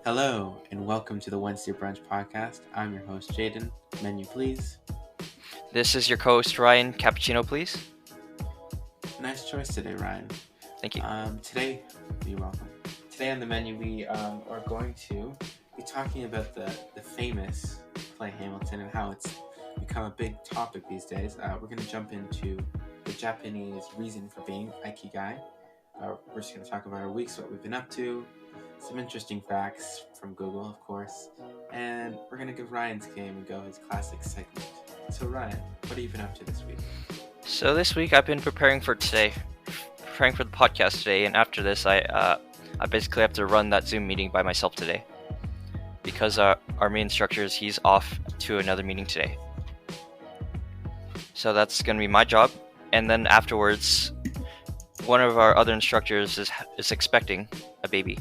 Hello, and welcome to the Wednesday Brunch Podcast. I'm your host, Jaden. Menu, please. This is your co-host, Ryan. Cappuccino, please. Nice choice today, Ryan. Thank you. You're welcome. Today on the menu, we are going to be talking about the famous play Hamilton and how it's become a big topic these days. We're going to jump into the Japanese reason for being Ikigai. We're just going to talk about our weeks, what we've been up to, some interesting facts from Google, of course, and we're going to give Ryan's game a go, his classic segment. So Ryan, what have you been up to this week? So this week I've been preparing for the podcast today, and after this I basically have to run that Zoom meeting by myself today because our main instructor he's off to another meeting today. So that's going to be my job, and then afterwards one of our other instructors is expecting a baby.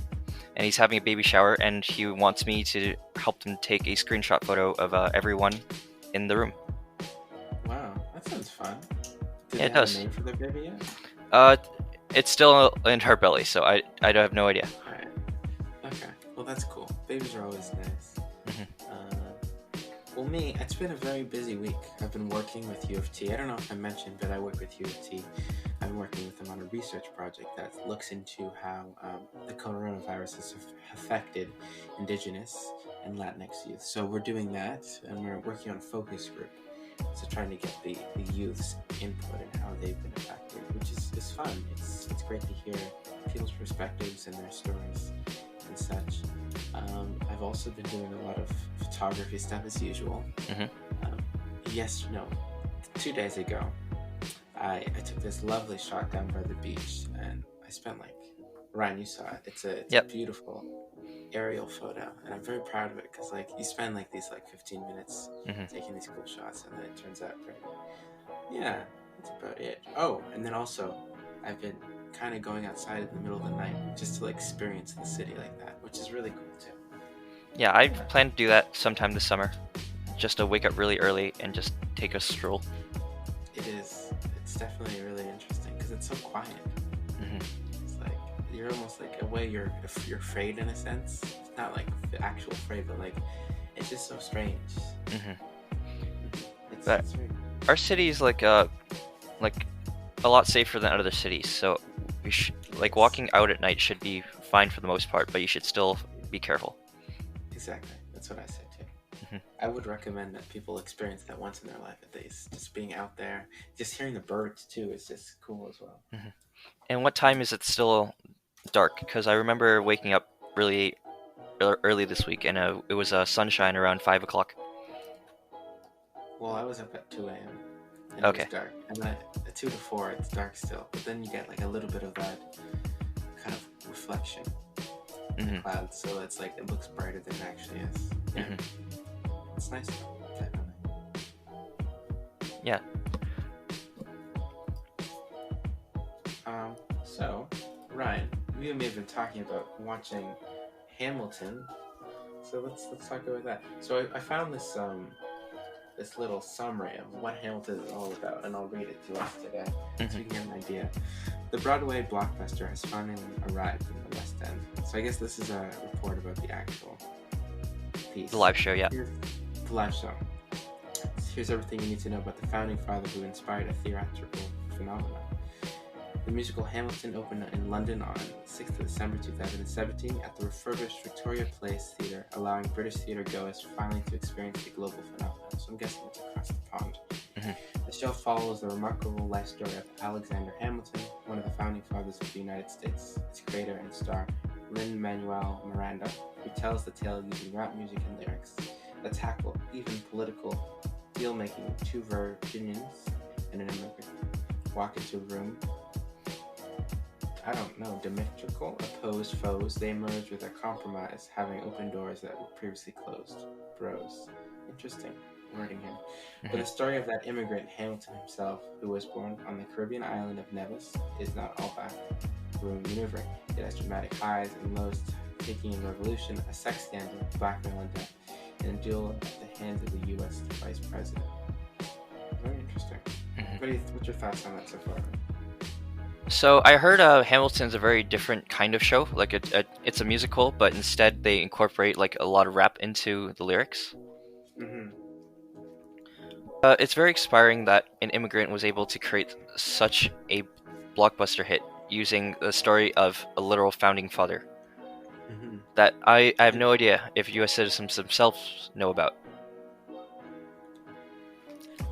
And he's having a baby shower, and he wants me to help him take a screenshot photo of everyone in the room. Wow, that sounds fun. Did they have a name for their baby yet? It's still in her belly, so I don't have no idea. Alright. Okay. Well, that's cool. Babies are always nice. Well, me, it's been a very busy week. I've been working with U of T. I don't know if I mentioned, but I work with U of T. I've been working with them on a research project that looks into how the coronavirus has affected Indigenous and Latinx youth. So we're doing that, and we're working on a focus group. So trying to get the youth's input and how they've been affected, which is fun. It's great to hear people's perspectives and their stories and such. I've also been doing a lot of photography stuff as usual. 2 days ago, I took this lovely shot down by the beach, and I spent Ryan, you saw it. It's a beautiful aerial photo, and I'm very proud of it because you spend these 15 minutes taking these cool shots, and then it turns out great. Yeah, that's about it. Oh, and then also I've been kind of going outside in the middle of the night just to experience the city like that, which is really cool too. Yeah, I plan to do that sometime this summer, just to wake up really early and just take a stroll. It's definitely really interesting because it's so quiet. It's you're almost away, you're afraid in a sense. It's not the actual afraid, but it's just so strange. But our city is a lot safer than other cities, so we should walking out at night should be fine for the most part, but you should still be careful. Exactly, that's what I said too. I would recommend that people experience that once in their life at least. Just being out there, just hearing the birds too is just cool as well. And what time is it still dark? Because I remember waking up really early this week, and it was sunshine around 5 o'clock. Well, I was up at 2 a.m. and Okay. It was dark. And then at 2 to 4, it's dark still. But then you get a little bit of that kind of reflection in the clouds, so it's it looks brighter than it actually is. Yeah. It's nice, definitely. Yeah. So, Ryan, we may have been talking about watching Hamilton, so let's talk about that. So I found this this little summary of what Hamilton is all about, and I'll read it to us today so you can get an idea. The Broadway blockbuster has finally arrived in the West End. So I guess this is a report about the actual piece. The live show, yeah. The live show. Here's everything you need to know about the founding father who inspired a theatrical phenomenon. The musical Hamilton opened in London on 6th of December 2017 at the refurbished Victoria Place Theatre, allowing British theatre-goers finally to experience the global phenomenon. So I'm guessing it's across the pond. The show follows the remarkable life story of Alexander Hamilton, one of the founding fathers of the United States. Its creator and star, Lin-Manuel Miranda, who tells the tale using rap music and lyrics that tackle even political deal-making of two Virginians and an immigrant walk into a room. Diametrical opposed foes, they emerge with a compromise, having opened doors that were previously closed. Bros. Interesting wording here. But the story of that immigrant, Hamilton himself, who was born on the Caribbean island of Nevis, is not all backroom maneuvering. It has dramatic highs and lows, taking in revolution, a sex scandal, blackmail and death, and a duel at the hands of the U.S. Vice President. Very interesting. What's your thoughts on that so far? So I heard Hamilton's a very different kind of show. Like it's a musical, but instead they incorporate like a lot of rap into the lyrics. Hmm. It's very inspiring that an immigrant was able to create such a blockbuster hit using the story of a literal founding father Hmm. that I have no idea if U.S. citizens themselves know about.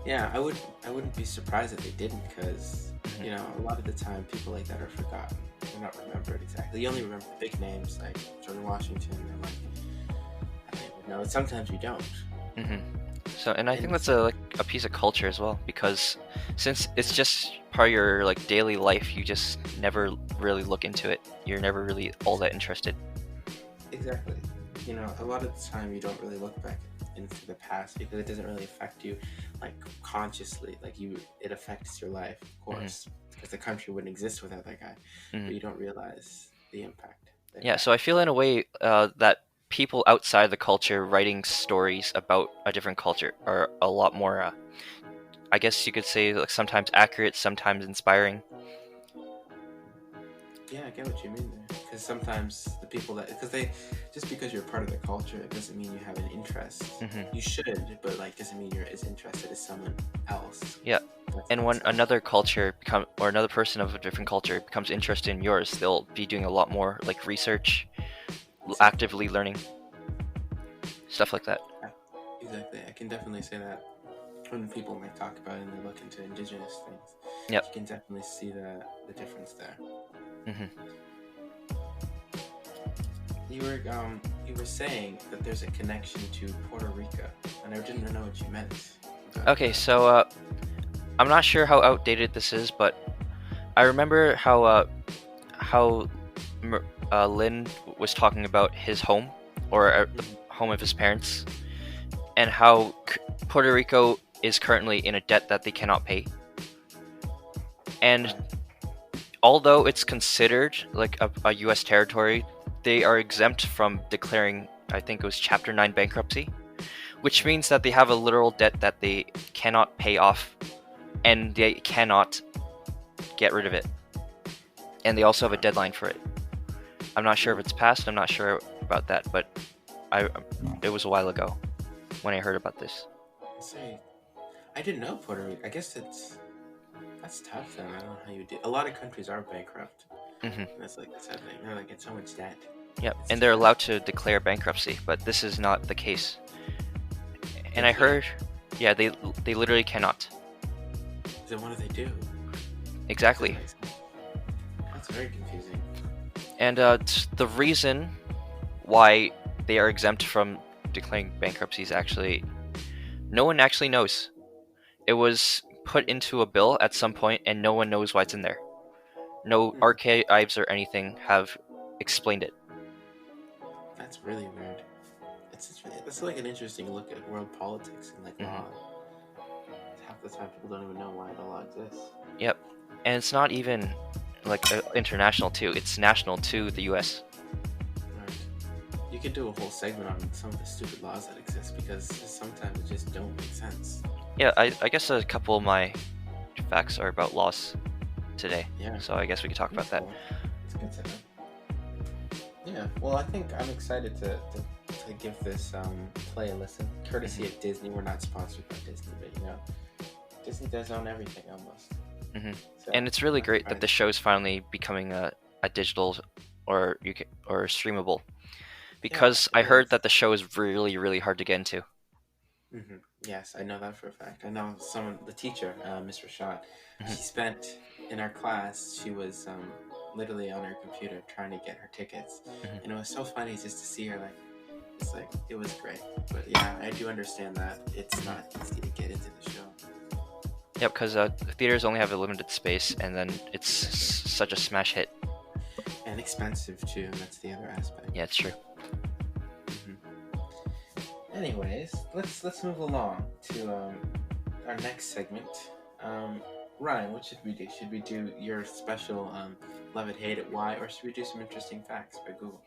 Yeah, I wouldn't be surprised if they didn't, because Mhm. a lot of the time people like that are forgotten. They're not remembered exactly. You only remember the big names like George Washington, and like I don't even know. Sometimes you don't. Mhm. So, and I think And that's a piece of culture as well, because since it's just part of your like daily life, you just never really look into it. You're never really all that interested. exactly, a lot of the time you don't really look back into the past because it doesn't really affect you like consciously. Like it affects your life, of Mhm. course, because the country wouldn't exist without that guy. But Mhm. you don't realize the impact that he Yeah, so had. I feel in a way that people outside the culture writing stories about a different culture are a lot more, I guess you could say, like sometimes accurate, sometimes inspiring. Yeah, I get what you mean there. Because sometimes the people just because you're part of the culture, it doesn't mean you have an interest. Hmm. You should, but like doesn't mean you're as interested as someone else. Yeah, That's and when outside. another culture or another person of a different culture becomes interested in yours, they'll be doing a lot more like research, Exactly. actively learning, stuff like that. Yeah, exactly. I can definitely say that when people might talk about it and they look into indigenous things, Yep. you can definitely see the difference there. Hmm. You were saying that there's a connection to Puerto Rico, and I didn't know what you meant. Okay, so I'm not sure how outdated this is, but I remember how Lynn was talking about his home or the Mhm. home of his parents, and how Puerto Rico is currently in a debt that they cannot pay. And Right. although it's considered like a U.S. territory, they are exempt from declaring, I think it was Chapter 9 bankruptcy, which means that they have a literal debt that they cannot pay off and they cannot get rid of it. And they also have a deadline for it. I'm not sure if it's passed, I'm not sure about that, but I it was a while ago when I heard about this. Say, I didn't know Puerto Rico. I guess that's tough then. I don't know how you do. A lot of countries are bankrupt, Hmm. and that's like the sad thing. They're like in so much debt. Yep, It's and too they're bad. allowed to declare bankruptcy, but this is not the case. And They I can't. heard, yeah, they literally cannot. Then what do they do? Doesn't Exactly. make sense. That's very confusing. And the reason why they are exempt from declaring bankruptcy is actually no one actually knows. It was put into a bill at some point, and no one knows why it's in there. No Hmm. archives or anything have explained it. That's really weird. That's like an interesting look at world politics and like Hmm. law. Half the time people don't even know why the law exists. Yep, and it's not even like international too. It's national to the U.S. Right. You could do a whole segment on some of the stupid laws that exist because sometimes it just don't make sense. Yeah, I guess a couple of my facts are about laws today, Yeah. so I guess we could talk about That's that. cool. It's good to know. Yeah. Well, I think I'm excited to give this play a listen. Courtesy Hmm. of Disney. We're not sponsored by Disney, but Disney does own everything almost. Hmm. So And it's really I'm great that the surprised. show's finally becoming a digital or streamable, Yeah, because it I heard is. that the show is really really hard to get into. Hmm. Yes, I know that for a fact. I know the teacher, Miss Rashad, Hmm. she spent in our class, she was literally on her computer trying to get her tickets. Hmm. And it was so funny just to see her it was great. But yeah, I do understand that it's Hmm. not easy to get into the show. Yep, because theaters only have a limited space, and then it's such a smash hit. And expensive too, and that's the other aspect. Yeah, it's true. Hmm. Anyways, let's move along to our next segment. Ryan, what should we do? Should we do your special love it, hate it, why, or should we do some interesting facts by Google?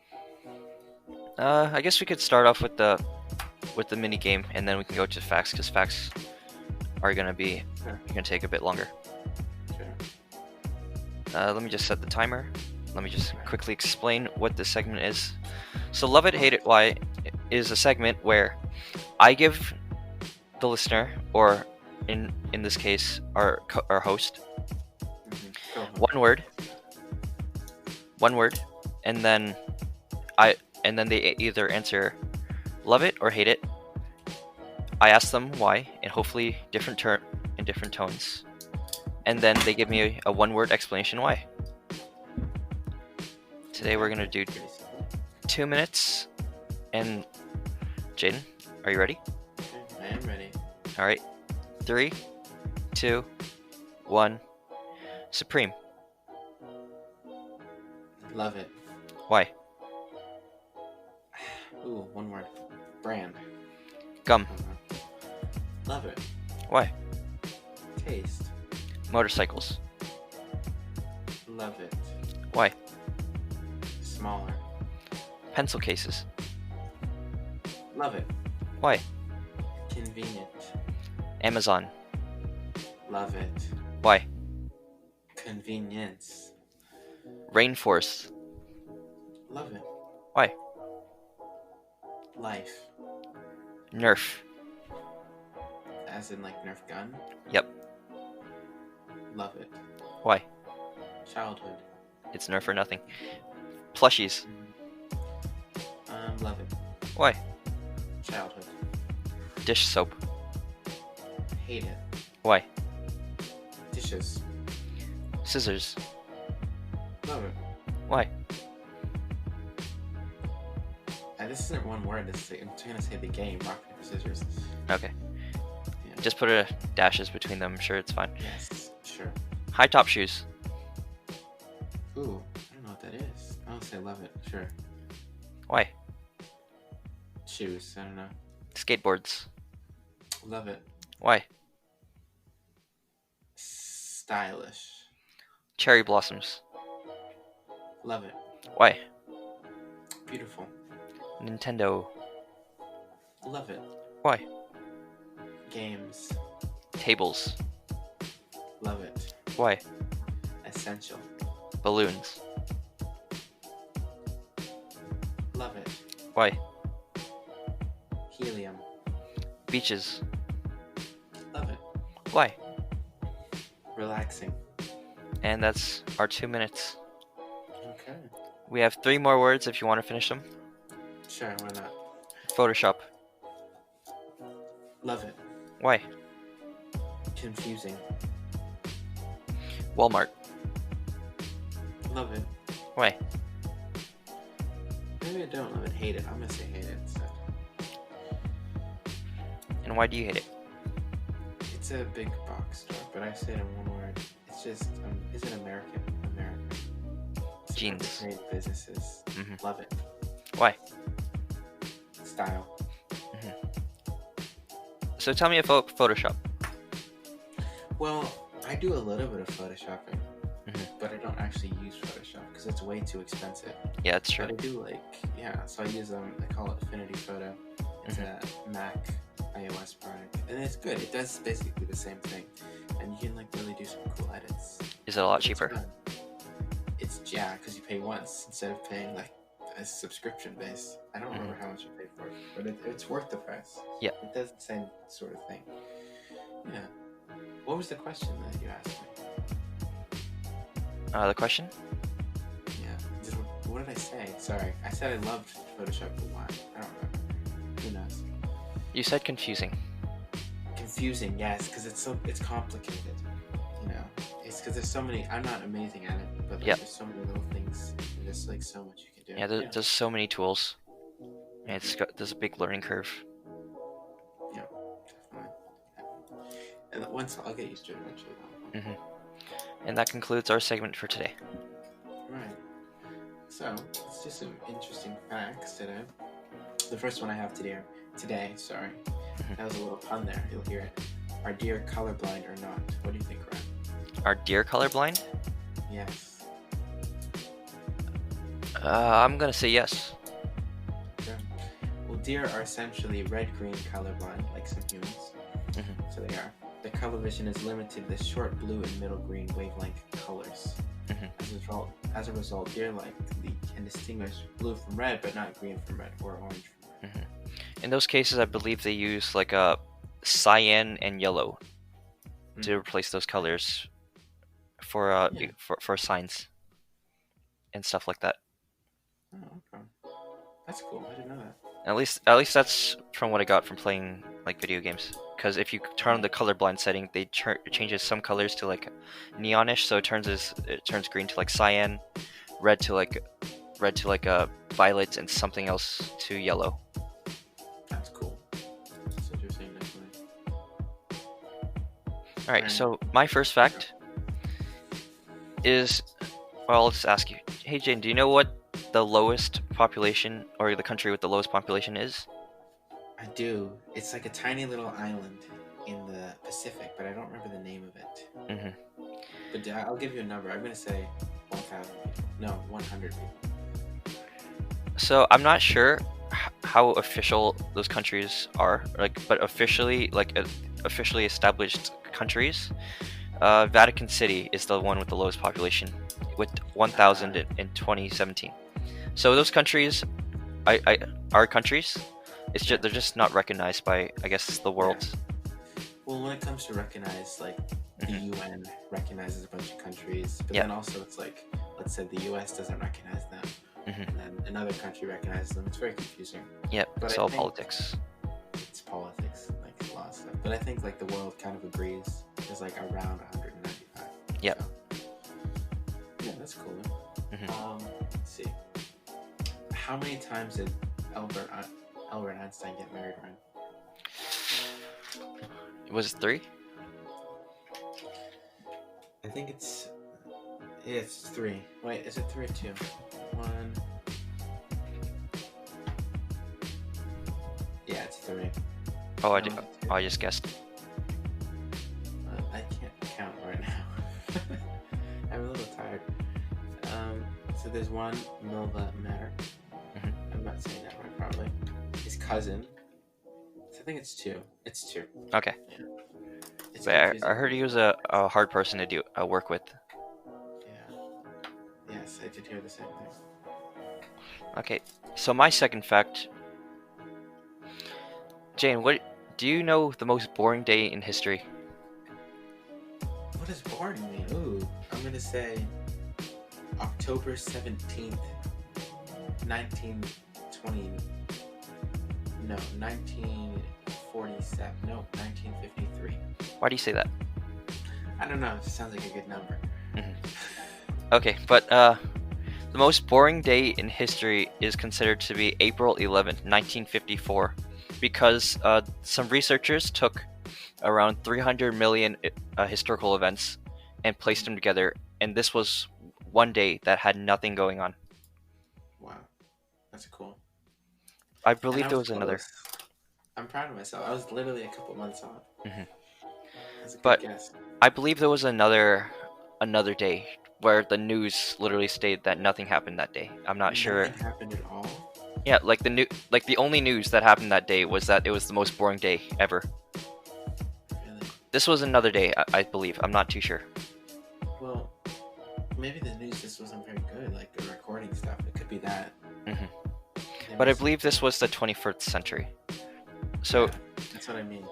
I guess we could start off with the mini game, and then we can go to facts, because facts are Sure, gonna take a bit longer. sure. Let me just set the timer. Let me just quickly explain what this segment is. So Love It, Hate It, Why is a segment where I give the listener, or in this case, our host, one word, and then they either answer love it or hate it. I ask them why, and hopefully different tones, and then they give me a one-word explanation why. Today we're gonna do 2 minutes, and Jaden, are you ready? I am ready. All right, 3, 2, 1. Supreme. Love it. Why? Ooh, one word. Brand. Gum. Love it. Why? Taste. Motorcycles. Love it. Why? Smaller. Pencil cases. Love it. Why? Convenient. Amazon. Love it. Why? Convenience. Rainforest. Love it. Why? Life. Nerf. As in like Nerf gun? Yep. Love it. Why? Childhood. It's Nerf or nothing. Plushies. Love it. Why? Childhood. Dish soap. Hate it. Why? Dishes. Scissors. Love it. Why? This isn't one word. I'm trying to say the game. Rock, paper, scissors. Okay. Yeah. Just put dashes between them. I'm sure it's fine. Yes. Sure. High top shoes. Ooh, I don't know what that is. I'll say love it. Sure. Why? Shoes. I don't know. Skateboards. Love it. Why? Stylish. Cherry blossoms. Love it. Why? Beautiful. Nintendo. Love it. Why? Games. Tables. Love it. Why? Essential. Balloons. Love it. Why? Helium. Beaches. Love it. Why? Relaxing. And that's our 2 minutes. Okay. We have 3 more words if you want to finish them. Sure, why not? Photoshop. Love it. Why? Confusing. Walmart. Love it. Why? Maybe I don't love it. Hate it. I'm gonna say hate it instead. And why do you hate it? It's a big box store, but I say it in one word. It's just, is it American? It's Jeans. Great businesses. Mhm. Love it. Why? Style. So tell me about Photoshop. Well, I do a little bit of photoshopping, Mhm. but I don't actually use Photoshop because it's way too expensive. Yeah, that's true. But I do so I use I call it Affinity Photo. It's a Mac iOS product, and it's good. It does basically the same thing, and you can really do some cool edits. Is it a lot It's cheaper? fun. It's because you pay once instead of paying a subscription base. I don't remember how much I paid for it, but it's worth the price. Yeah. It does the same sort of thing. Yeah. What was the question that you asked me? The question? Yeah. What did I say? Sorry. I said I loved Photoshop for why. I don't remember. Who knows? You said confusing. Confusing, yes, because it's complicated. It's because there's so many. I'm not amazing at it, but there's so many little things. There's so much you can do. Yeah, there's so many tools. And there's a big learning curve. Yeah, definitely. And once I'll get used to it eventually. And that concludes our segment for today. Right. So let's do some interesting facts today. The first one I have today. Sorry, that was a little pun there. You'll hear it. Are deer colorblind or not? What do you think, Ryan? Are deer colorblind? Yes. I'm gonna say yes. Okay. Well, deer are essentially red-green colorblind, like some humans. So they are. The color vision is limited to the short blue and middle green wavelength colors. as a result, deer can distinguish blue from red, but not green from red or orange from red. In those cases, I believe they use like a cyan and yellow to replace those colors for for signs and stuff like that. Oh, okay. That's cool. I didn't know that. At least that's from what I got from playing like video games. Because if you turn on the colorblind setting, it changes some colors to like neonish, so it turns green to like cyan, red to like a violet, and something else to yellow. That's cool. That's interesting, definitely. All right, so my first fact is, well, I'll just ask you. Hey Jane, do you know what the lowest population, or the country with the lowest population is? I do. It's like a tiny little island in the Pacific, but I don't remember the name of it. But I'll give you a number. I'm going to say 1,000 people. No, 100 people. So I'm not sure how official those countries are, but officially established countries, Vatican City is the one with the lowest population, with 1,000 in 2017. So those countries, are countries. It's just they're just not recognized by, I guess, the world. Yeah. Well, when it comes to recognize, like the UN recognizes a bunch of countries, but then also it's like, let's say the US doesn't recognize them, and then another country recognizes them. It's very confusing. Yep, but it's all politics. It's politics, like a lot of stuff. But I think like the world kind of agrees. There's like around 195. Yep. So. Yeah, that's cool. Let's see. How many times did Albert Einstein get married, Ryan? Was it 3? I think it's 3. Wait, is it 3 or 2? 1. Yeah, it's 3. Oh, I just guessed. I can't count right now. I'm a little tired. So there's one Milva Matter. I'm not saying that right, probably. His cousin. So I think it's 2. It's 2. Okay. Yeah. But I heard he was a hard person to do work with. Yeah. Yes, I did hear the same thing. Okay, so my second fact. Jane, what do you know the most boring day in history? What does boring mean? Ooh, I'm gonna say October 17th, 1920. No, 1947. No, 1953. Why do you say that? I don't know. It just sounds like a good number. Okay, but the most boring day in history is considered to be April 11th, 1954, because some researchers took around 300 million historical events and placed them together, and this was one day that had nothing going on. Wow, that's cool. I believe there was another. I'm proud of myself. I was literally a couple months off. That's a good guess. I believe there was another day where the news literally stated that nothing happened that day. I'm not sure. Nothing happened at all? Yeah, the only news that happened that day was that it was the most boring day ever. Really? This was another day, I believe. I'm not too sure. Well, maybe the news just wasn't very good, like the recording stuff. It could be that. But I believe this was the 21st century. So yeah, that's what I mean.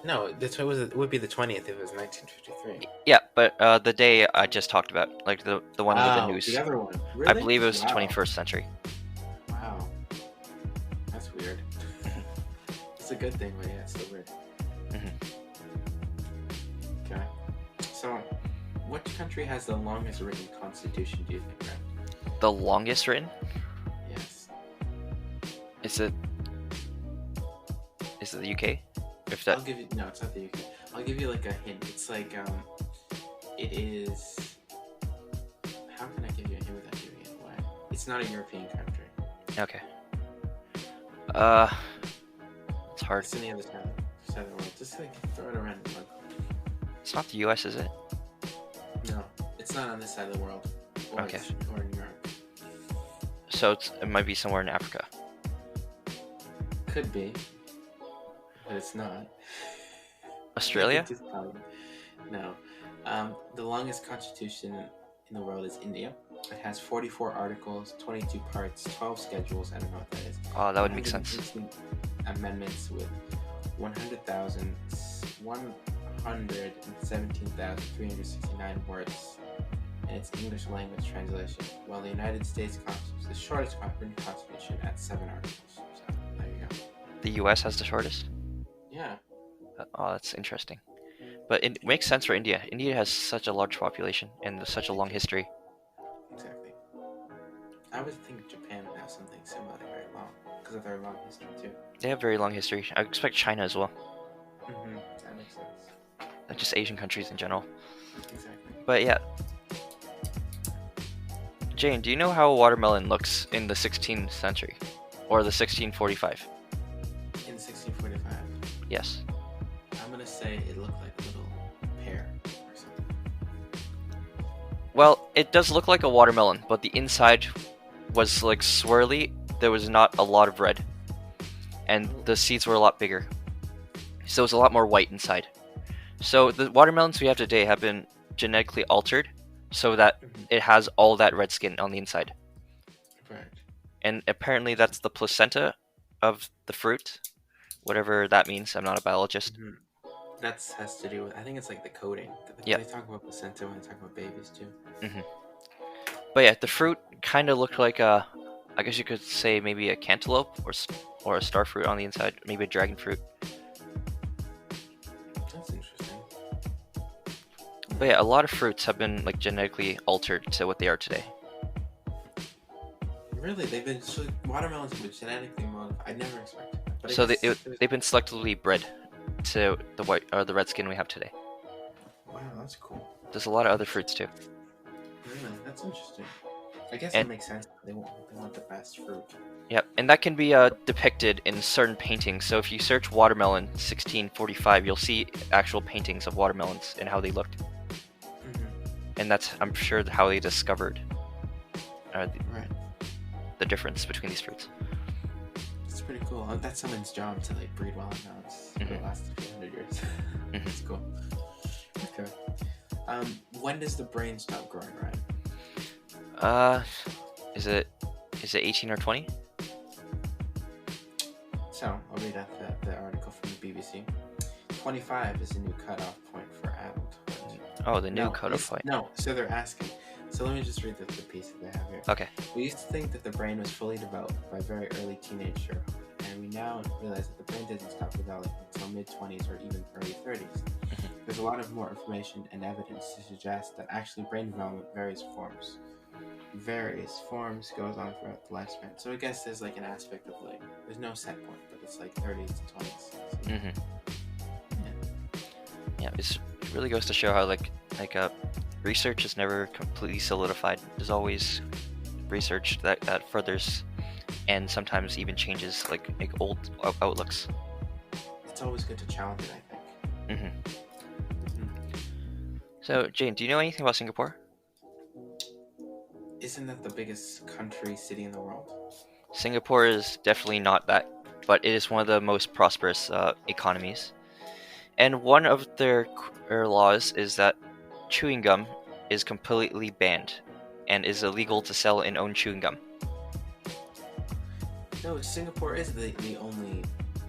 No, it would be the 20th if it was 1953. Yeah, but the day I just talked about, like the one with the news. The other one. Really? I believe it was the 21st century. Wow. That's weird. It's a good thing, but yeah, it's still weird. Okay. So, what country has the longest written constitution, do you think, Brad? The longest written? Yes. Is it the UK? I'll give you... No, it's not the UK. I'll give you like a hint. It's like, it is... How can I give you a hint without giving it away? It's not a European country. Okay. It's hard. It's on the other side of the world. Just like throw it around the world. It's not the US, is it? No, it's not on this side of the world. Or in Europe. So it might be somewhere in Africa. Could be. But it's not. Australia? No. The longest constitution in the world is India. It has 44 articles, 22 parts, 12 schedules. I don't know what that is. Oh, that would make sense. 118 amendments with 117,369 words. And it's English language translation. While the United States Constitution is the shortest written constitution at 7 articles. So there you go. The U.S. has the shortest. Yeah. Oh, that's interesting. But it makes sense for India. India has such a large population and such a long history. Exactly. I would think Japan would have something similar, very long, because of their long history too. They have very long history. I expect China as well. That makes sense. Just Asian countries in general. Exactly. But yeah. Jane, do you know how a watermelon looks in the 16th century? Or the 1645? In 1645? Yes. I'm gonna say it looked like a little pear or something. Well, it does look like a watermelon, but the inside was like swirly. There was not a lot of red. And the seeds were a lot bigger. So it was a lot more white inside. So the watermelons we have today have been genetically altered so that it has all that red skin on the inside. Right. And apparently that's the placenta of the fruit. Whatever that means. I'm not a biologist. That has to do with, I think it's like the coating. Yeah. They talk about placenta when they talk about babies too. But yeah, the fruit kind of looked like a, I guess you could say maybe a cantaloupe or a star fruit on the inside, maybe a dragon fruit. That's interesting. But yeah, a lot of fruits have been like genetically altered to what they are today. Really, watermelons have been genetically modified. I never expected that. But So they've been selectively bred to the white or the red skin we have today. Wow, that's cool. There's a lot of other fruits too. Really, that's interesting. I guess it makes sense. They want the best fruit. Yep, and that can be depicted in certain paintings. So if you search watermelon 1645, you'll see actual paintings of watermelons and how they looked. And that's, I'm sure, how they discovered the difference between these fruits. It's pretty cool. That's someone's job to like breed watermelons for the last few hundred years. That's cool. Okay. When does the brain stop growing, Ryan? Is it 18 or 20? So I'll read out the article from the BBC. 25 is a new cutoff point for adulthood. Oh, the new cutoff point. No, so they're asking. So let me just read the piece that they have here. Okay. We used to think that the brain was fully developed by very early teenagehood, and we now realize that the brain doesn't stop developing until mid-20s or even early 30s. There's a lot of more information and evidence to suggest that actually brain development varies forms goes on throughout the lifespan. So I guess there's like an aspect of like, there's no set point, but it's like 30s to 20s. So, Yeah, it really goes to show how research is never completely solidified. There's always research that furthers and sometimes even changes like old outlooks. It's always good to challenge it, I think. So, Jane, do you know anything about Singapore? Isn't that the biggest city in the world? Singapore is definitely not that, but it is one of the most prosperous economies. And one of their laws is that chewing gum is completely banned and is illegal to sell and own chewing gum. No, Singapore is the only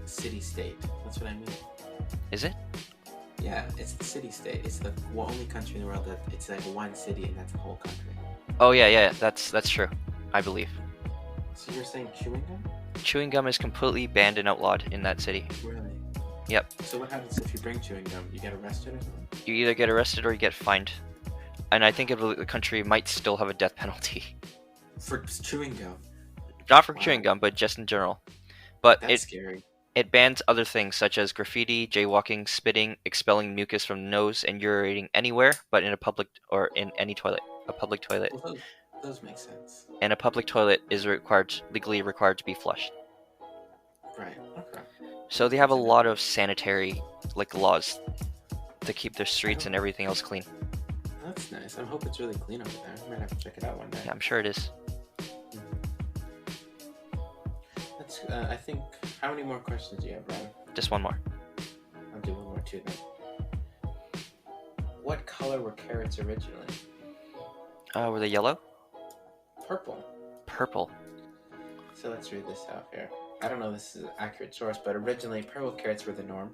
city-state. That's what I mean. Is it? Yeah, it's the city-state. It's the only country in the world that it's like one city and that's the whole country. Oh yeah, that's true, I believe. So you're saying chewing gum? Chewing gum is completely banned and outlawed in that city. Really? Yep. So what happens if you bring chewing gum? You get arrested or something? You either get arrested or you get fined. And I think the country might still have a death penalty. For chewing gum? Not for chewing gum, but just in general. But That's scary. It bans other things such as graffiti, jaywalking, spitting, expelling mucus from the nose, and urinating anywhere but in a public or in any toilet. A public toilet. Well, those make sense. And a public toilet is legally required to be flushed. Right. Okay. So they have a lot of sanitary laws to keep their streets and everything else clean. That's nice. I hope it's really clean over there. I might have to check it out one day. Yeah, I'm sure it is. That's. I think. How many more questions do you have, Ryan? Just one more. I'll do one more too then. what color were carrots originally? Were they yellow? Purple. Purple. So let's read this out here. I don't know if this is an accurate source, but originally purple carrots were the norm.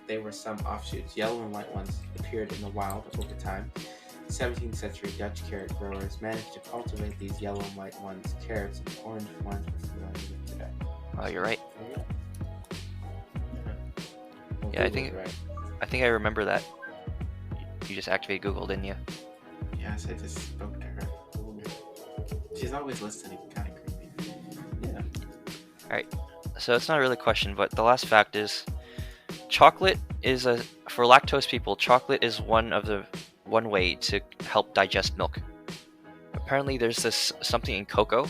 They were some offshoots. Yellow and white ones appeared in the wild over time. 17th century Dutch carrot growers managed to cultivate these yellow and white ones, carrots, and orange ones we're familiar with today. Oh, you're right. Well, Yeah, I Google think it, right? I think I remember that. You just activated Google, didn't you? Yes, I just spoke to her. She's always listening, kind of creepy. Yeah. Alright, so it's not really a question, but the last fact is chocolate is for lactose people, chocolate is one way to help digest milk. Apparently there's this something in cocoa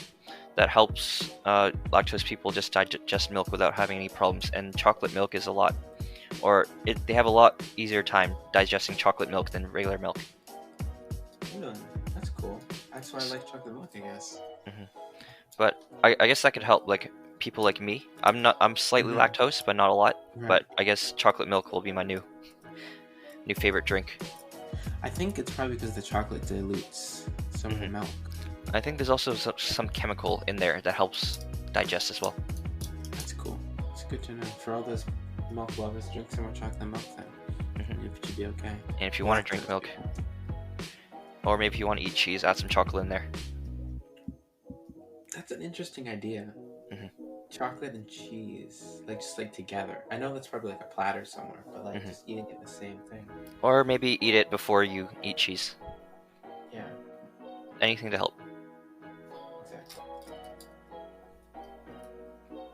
that helps lactose people just digest milk without having any problems, and chocolate milk is they have a lot easier time digesting chocolate milk than regular milk. Really? That's cool. That's why I like chocolate milk, I guess. But I guess that could help like people like me. I'm slightly lactose, but not a lot. Right. But I guess chocolate milk will be my new favorite drink. I think it's probably because the chocolate dilutes some of the milk. I think there's also some chemical in there that helps digest as well. That's cool. It's good to know. For all those milk lovers, drink some more chocolate milk then. It should be okay. And if you want to drink milk, or maybe if you want to eat cheese, add some chocolate in there. That's an interesting idea. Chocolate and cheese, just together. I know that's probably like a platter somewhere, but just eating it the same thing. Or maybe eat it before you eat cheese. Yeah. Anything to help. Exactly.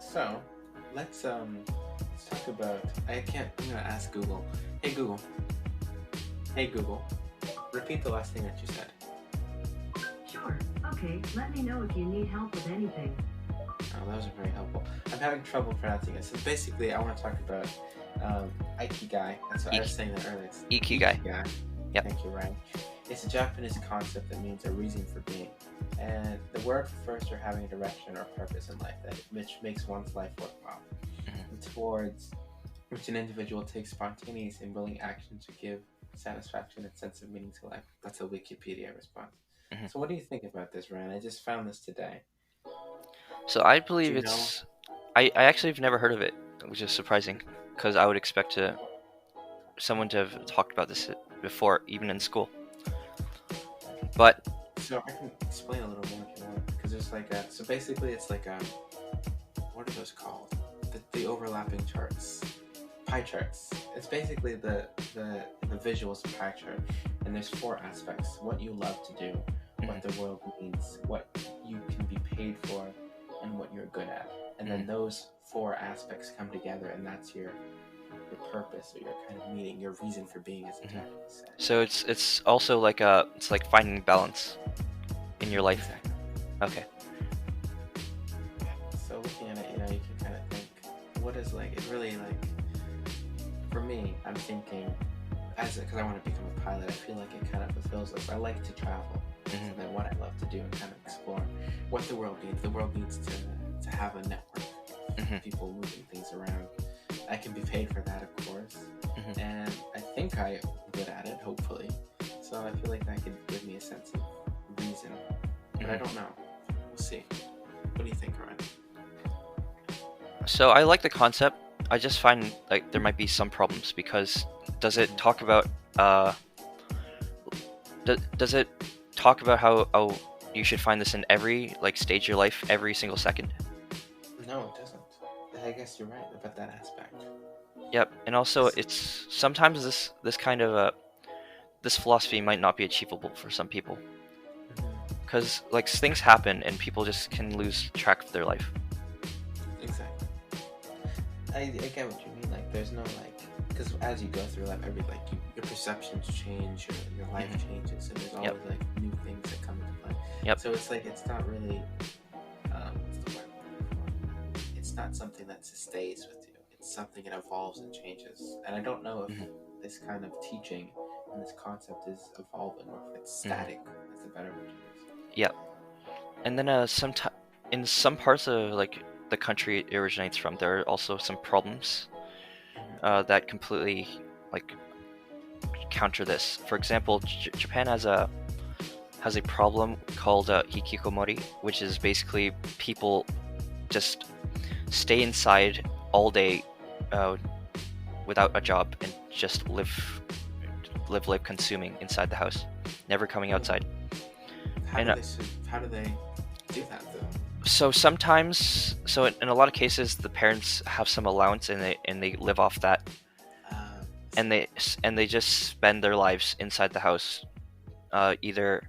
So, let's talk about. I'm gonna ask Google. Hey Google. Hey Google. Repeat the last thing that you said. Sure. Okay, let me know if you need help with anything. Oh, that was very helpful. I'm having trouble pronouncing it. So basically, I want to talk about Ikigai. That's what I was saying that earlier. Ikigai. Yep. Thank you, Ryan. It's a Japanese concept that means a reason for being. And the word refers to having a direction or purpose in life which makes one's life worthwhile. And towards which an individual takes spontaneous and willing action to give satisfaction and sense of meaning to life. That's a Wikipedia response. So what do you think about this, Ryan? I just found this today. So I believe I actually have never heard of it, which is surprising, because I would expect someone to have talked about this before, even in school. But so I can explain a little more if you want, because there's so basically it's what are those called? The overlapping charts, pie charts. It's basically the visuals of pie chart, and there's 4 aspects: what you love to do, what the world needs, what you can be paid for, and what you're good at. And then those 4 aspects come together, and that's your purpose, or your kind of meaning, your reason for being, as the Japanese say. So it's also like finding balance in your life. Exactly. Okay. So looking at it, you can kind of think, what is it really for me, I'm thinking, because I want to become a pilot, I feel like it kind of fulfills this. I like to travel. So then what I love to do and kind of explore what the world needs. The world needs to have a network of people moving things around. I can be paid for that, of course. And I think I'm good at it, hopefully. So I feel like that could give me a sense of reason. But I don't know. We'll see. What do you think, Ryan? So I like the concept. I just find there might be some problems, because does it talk about does it talk about how you should find this in every stage of your life, every single second? No, it doesn't. I guess you're right about that aspect. Yep, and also it's sometimes this kind of this philosophy might not be achievable for some people, because things happen and people just can lose track of their life. Exactly. I get what you mean. There's no because as you go through life, your perceptions change, your life changes, and there's always new things that come into play. Yep. So it's it's not really what's the word? It's not something that stays with you. It's something that evolves and changes. And I don't know if this kind of teaching and this concept is evolving, or if it's static. That's a better word to use. Yep. And then in some parts of the country it originates from, there are also some problems that completely counter this. For example, Japan has a problem called hikikomori, which is basically people just stay inside all day without a job and just live consuming inside the house, never coming outside. How do they do that though? So sometimes, in a lot of cases, the parents have some allowance and they live off that, and they just spend their lives inside the house, either,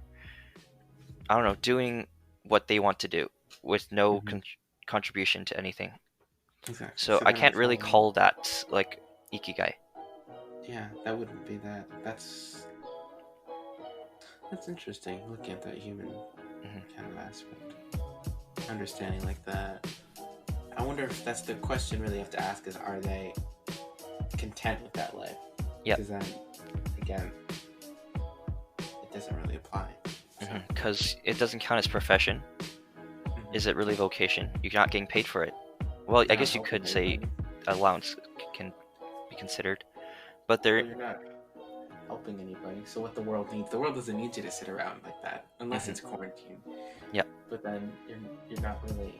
I don't know, doing what they want to do with no contribution to anything. Exactly. So I can't really call that like ikigai. Yeah, that wouldn't be that. That's interesting. Looking at that human kind of aspect, understanding like that. I wonder if that's the question really you have to ask: is are they content with that life? Yeah. Because then, again, it doesn't really apply. Because it doesn't count as profession. Is it really vocation? You're not getting paid for it. Well, I guess you could say allowance can be considered, but Well, you're not helping anybody. So what the world needs, the world doesn't need you to sit around like that unless it's quarantine. Yeah. But then you're not really.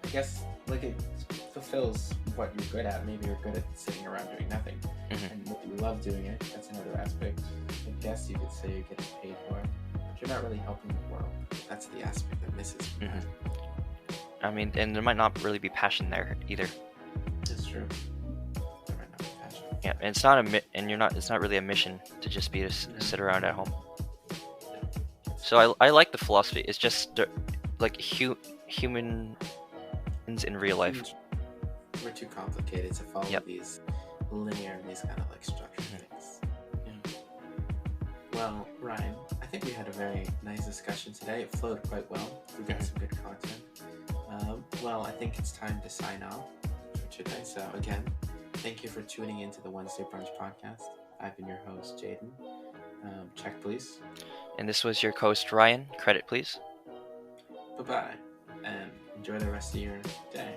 I guess like it fulfills what you're good at. Maybe you're good at sitting around doing nothing, and if you love doing it, that's another aspect. I guess you could say you're getting paid for it, but you're not really helping the world. That's the aspect that misses. I mean, and there might not really be passion there either. That's true. There might not be passion. Yeah, and it's not it's not really a mission to just be to sit around at home. So I like the philosophy. It's just like humans in real life. We're too complicated to follow these linear and these kind of like structured things. Yeah. Well, Ryan, I think we had a very nice discussion today. It flowed quite well. We got some good content. Well, I think it's time to sign off for today. So again, thank you for tuning into the Wednesday Brunch Podcast. I've been your host, Jaden. Check, please. And this was your host, Ryan. Credit, please. Bye-bye, and enjoy the rest of your day.